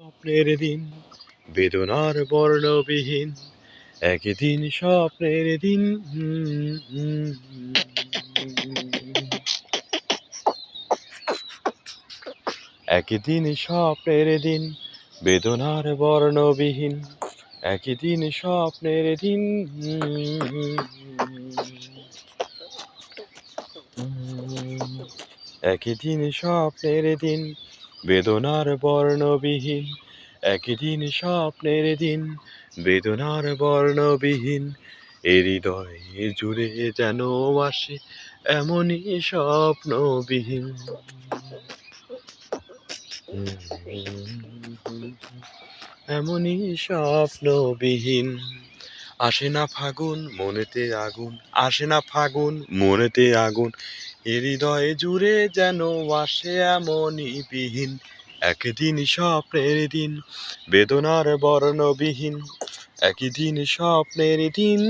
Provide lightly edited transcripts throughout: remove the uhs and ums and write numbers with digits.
স্বপ্নের দিন বেদনার বর্ণবিহীন একদিন স্বপ্নের দিন একদিন স্বপ্নের দিন বেদনার বর্ণবিহীন একদিন স্বপ্নের দিন একদিন স্বপ্নের দিন বেদনার বর্ণবিহীন একদিন স্বপ্নের দিন বেদনার বর্ণবিহীন এ হৃদয়ে জুড়ে যেন আসে এমনই স্বপ্নবিহীন এমনই স্বপ্নবিহীন আসে না ফাগুন মনেতে আগুন আসে না ফাগুন মনেতে আগুন এ হৃদয়ে জুড়ে যেন আসে এমনই বিহীন একদিন স্বপ্নের দিন বেদনার বর্ণবিহীন একদিন স্বপ্নের দিন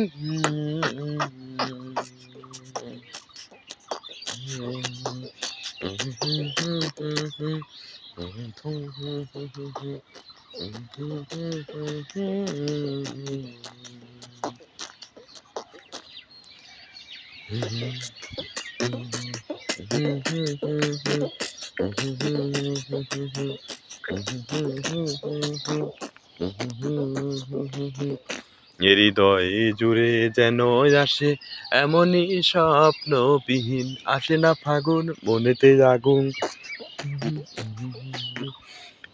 হৃদয়ে জুড়ে যেন আসে এমনই স্বপ্নবিহীন আসে না ফাগুন মনেতে আগুন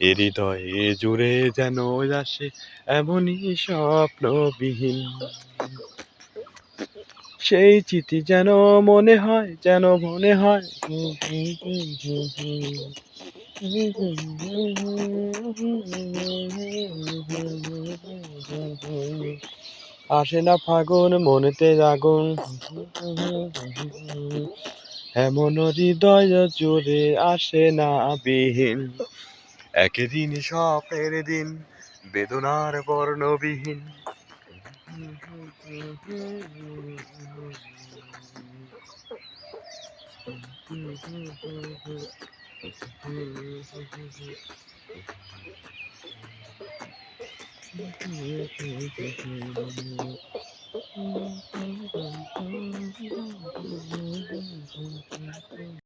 হৃদয়ে জুড়ে যেন আসে এমনই স্বপ্নবিহীন সেই চিঠি যেন মনে হয় আসে না ফাগুন মনেতে আগুন এমন হৃদয় জুড়ে আসে না বিহীন একদিন স্বপ্নের দিন বেদনার বর্ণবিহীন